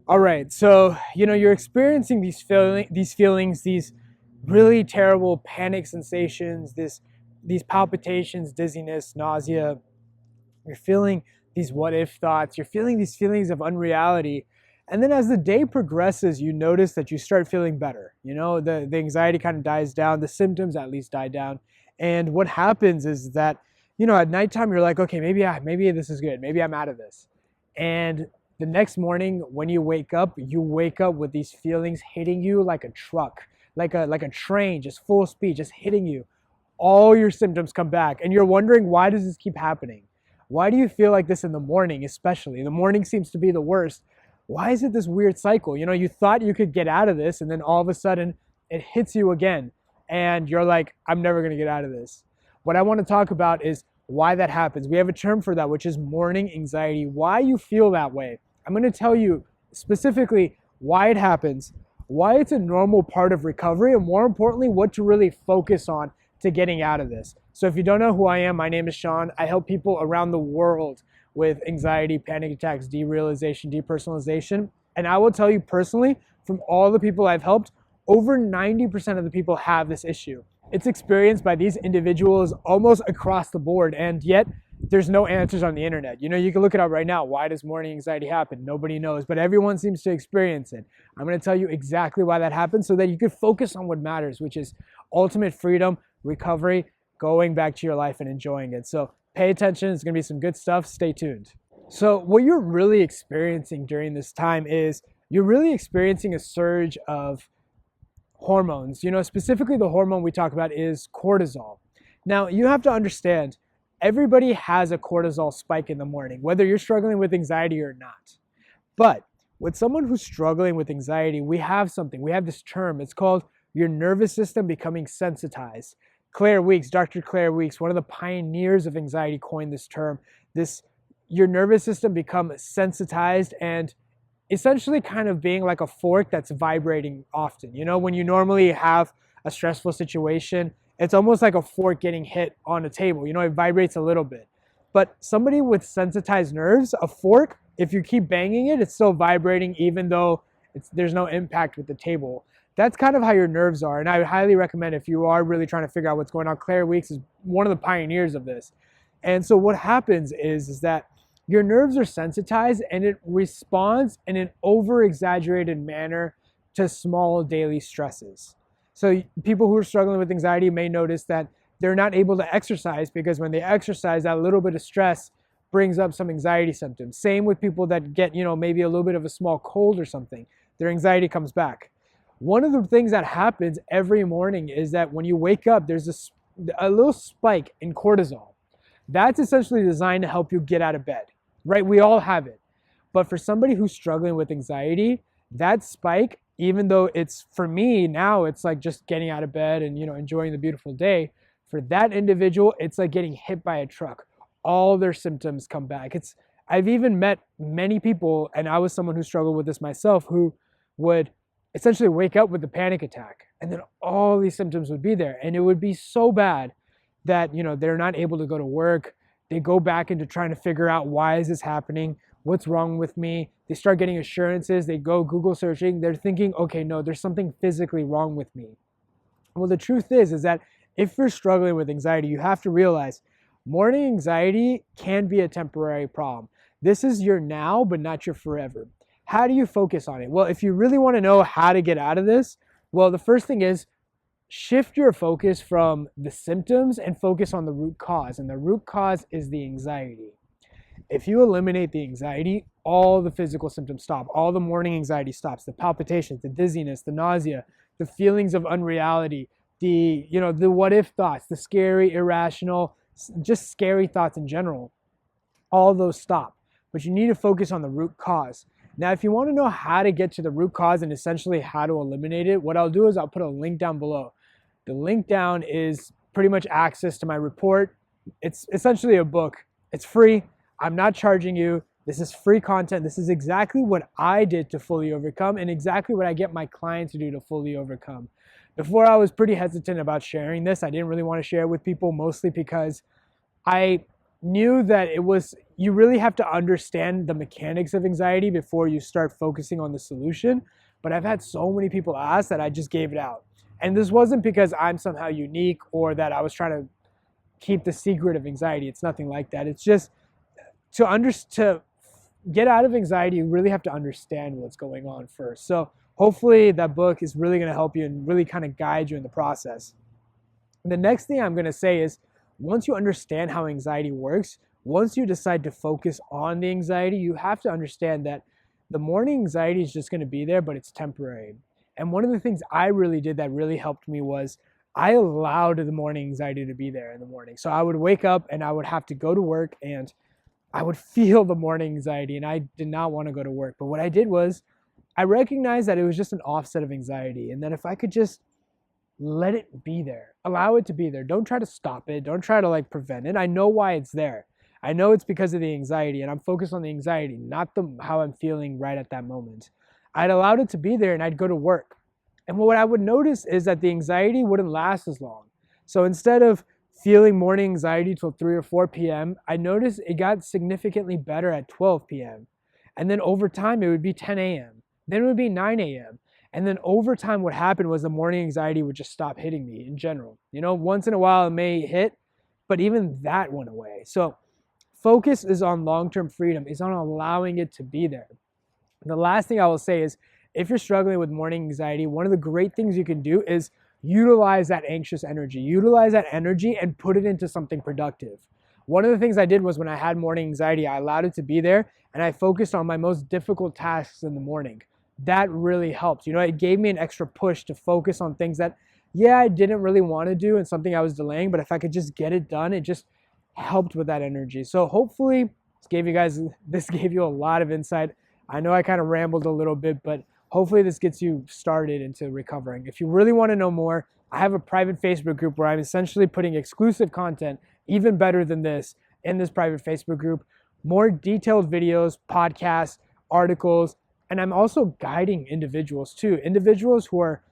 All right, so you're experiencing these really terrible panic sensations, these palpitations, dizziness, nausea. You're feeling these what if thoughts. You're feeling these feelings of unreality, and then as the day progresses, you notice that you start feeling better. The anxiety kind of dies down. The symptoms at least die down, and what happens is that at nighttime you're like, okay, maybe this is good. Maybe I'm out of this, and the next morning when you wake up with these feelings hitting you like a truck, like a train, just full speed, just hitting you. All your symptoms come back, and you're wondering, why does this keep happening? Why do you feel like this in the morning, especially? The morning seems to be the worst. Why is it this weird cycle? You thought you could get out of this, and then all of a sudden it hits you again, and you're like, I'm never going to get out of this. What I want to talk about is why that happens. We have a term for that, which is mourning anxiety. Why you feel that way. I'm going to tell you specifically why it happens, why it's a normal part of recovery, and more importantly, what to really focus on to getting out of this. So if you don't know who I am, my name is Shaan. I help people around the world with anxiety, panic attacks, derealization, depersonalization. And I will tell you personally, from all the people I've helped, over 90% of the people have this issue. It's experienced by these individuals almost across the board, and yet there's no answers on the internet. You can look it up right now. Why does mourning anxiety happen? Nobody knows, but everyone seems to experience it. I'm going to tell you exactly why that happens so that you can focus on what matters, which is ultimate freedom, recovery, going back to your life and enjoying it. So pay attention. It's going to be some good stuff. Stay tuned. So what you're really experiencing during this time is you're really experiencing a surge of hormones. Specifically the hormone we talk about is cortisol. Now, you have to understand, everybody has a cortisol spike in the morning, whether you're struggling with anxiety or not. But with someone who's struggling with anxiety, we have this term. It's called your nervous system becoming sensitized. Dr. Claire Weeks, one of the pioneers of anxiety, coined this term. Your nervous system become sensitized and essentially kind of being like a fork that's vibrating often. When you normally have a stressful situation, it's almost like a fork getting hit on a table. It vibrates a little bit. But somebody with sensitized nerves, a fork, if you keep banging it, it's still vibrating even though there's no impact with the table. That's kind of how your nerves are. And I would highly recommend, if you are really trying to figure out what's going on, Claire Weeks is one of the pioneers of this. And so what happens is that your nerves are sensitized and it responds in an over-exaggerated manner to small daily stresses. So people who are struggling with anxiety may notice that they're not able to exercise because when they exercise, that little bit of stress brings up some anxiety symptoms. Same with people that get, maybe a little bit of a small cold or something. Their anxiety comes back. One of the things that happens every morning is that when you wake up, there's a little spike in cortisol. That's essentially designed to help you get out of bed, right? We all have it. But for somebody who's struggling with anxiety, that spike, even though for me now, it's like just getting out of bed and, enjoying the beautiful day. For that individual, it's like getting hit by a truck. All their symptoms come back. I've even met many people, and I was someone who struggled with this myself, who would essentially wake up with a panic attack, and then all these symptoms would be there, and it would be so bad that they're not able to go to work. They go back into trying to figure out, why is this happening? What's wrong with me? They start getting assurances. They go Google searching. They're thinking, okay, no, there's something physically wrong with me. Well, the truth is that if you're struggling with anxiety, you have to realize morning anxiety can be a temporary problem. This is your now, but not your forever. How do you focus on it? Well, if you really want to know how to get out of this, well, the first thing is shift your focus from the symptoms and focus on the root cause. And the root cause is the anxiety. If you eliminate the anxiety, all the physical symptoms stop. All the morning anxiety stops. The palpitations, the dizziness, the nausea, the feelings of unreality, the what if thoughts, the scary, irrational, just scary thoughts in general. All those stop. But you need to focus on the root cause. Now, if you want to know how to get to the root cause and essentially how to eliminate it, what I'll do is I'll put a link down below. The link down is pretty much access to my report. It's essentially a book. It's free. I'm not charging you. This is free content. This is exactly what I did to fully overcome and exactly what I get my clients to do to fully overcome. Before, I was pretty hesitant about sharing this. I didn't really want to share it with people, mostly because I knew that you really have to understand the mechanics of anxiety before you start focusing on the solution. But I've had so many people ask that I just gave it out. And this wasn't because I'm somehow unique or that I was trying to keep the secret of anxiety. It's nothing like that. It's just to get out of anxiety, you really have to understand what's going on first. So hopefully that book is really going to help you and really kind of guide you in the process. And the next thing I'm going to say is, once you understand how anxiety works, once you decide to focus on the anxiety, you have to understand that the morning anxiety is just going to be there, but it's temporary. And one of the things I really did that really helped me was I allowed the morning anxiety to be there in the morning. So I would wake up and I would have to go to work and I would feel the morning anxiety and I did not want to go to work. But what I did was I recognized that it was just an offset of anxiety. And then if I could just let it be there, allow it to be there. Don't try to stop it. Don't try to like prevent it. I know why it's there. I know it's because of the anxiety and I'm focused on the anxiety, not how I'm feeling right at that moment. I'd allowed it to be there and I'd go to work. And what I would notice is that the anxiety wouldn't last as long. So instead of feeling morning anxiety till 3 or 4 p.m., I noticed it got significantly better at 12 p.m. And then over time, it would be 10 a.m. Then it would be 9 a.m. And then over time, what happened was the morning anxiety would just stop hitting me in general. You know, once in a while it may hit, but even that went away. So focus is on long-term freedom, is on allowing it to be there. And the last thing I will say is, if you're struggling with morning anxiety, one of the great things you can do is utilize that anxious energy. Utilize that energy and put it into something productive. One of the things I did was when I had morning anxiety, I allowed it to be there and I focused on my most difficult tasks in the morning. That really helped. You know, it gave me an extra push to focus on things that, yeah, I didn't really want to do and something I was delaying, but if I could just get it done, it just helped with that energy. So hopefully this gave you a lot of insight. I know I kind of rambled a little bit, but hopefully this gets you started into recovering. If you really want to know more, I have a private Facebook group where I'm essentially putting exclusive content, even better than this, in this private Facebook group. More detailed videos, podcasts, articles, and I'm also guiding individuals too. Individuals who are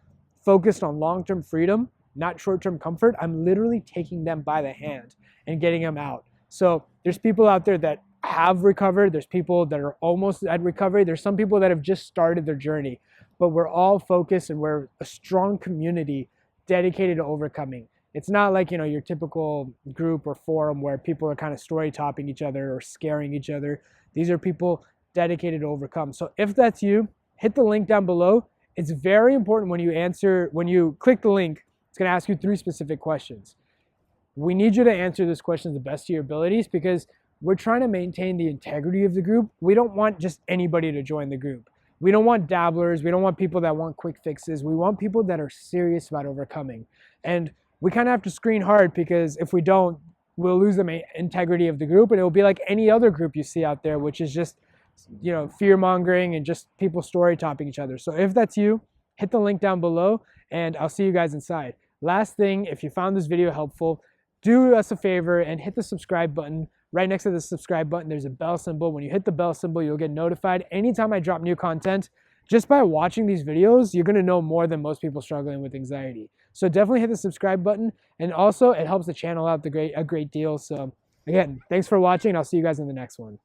focused on long-term freedom, not short-term comfort. I'm literally taking them by the hand and getting them out. So there's people out there that have recovered. There's people that are almost at recovery. There's some people that have just started their journey, but we're all focused and we're a strong community dedicated to overcoming. It's not like, you know, your typical group or forum where people are kind of story topping each other or scaring each other. These are people dedicated to overcome. So if that's you, hit the link down below. It's very important when you click the link, it's going to ask you 3 specific questions. We need you to answer this question to the best of your abilities because we're trying to maintain the integrity of the group. We don't want just anybody to join the group. We don't want dabblers. We don't want people that want quick fixes. We want people that are serious about overcoming. And we kind of have to screen hard because if we don't, we'll lose the integrity of the group and it will be like any other group you see out there, which is just, you know, fear mongering and just people story topping each other. So if that's you, hit the link down below and I'll see you guys inside. Last thing, if you found this video helpful, do us a favor and hit the subscribe button. Right next to the subscribe button, there's a bell symbol. When you hit the bell symbol, you'll get notified anytime I drop new content. Just by watching these videos, you're gonna know more than most people struggling with anxiety. So definitely hit the subscribe button. And also, it helps the channel out a great deal. So again, thanks for watching and I'll see you guys in the next one.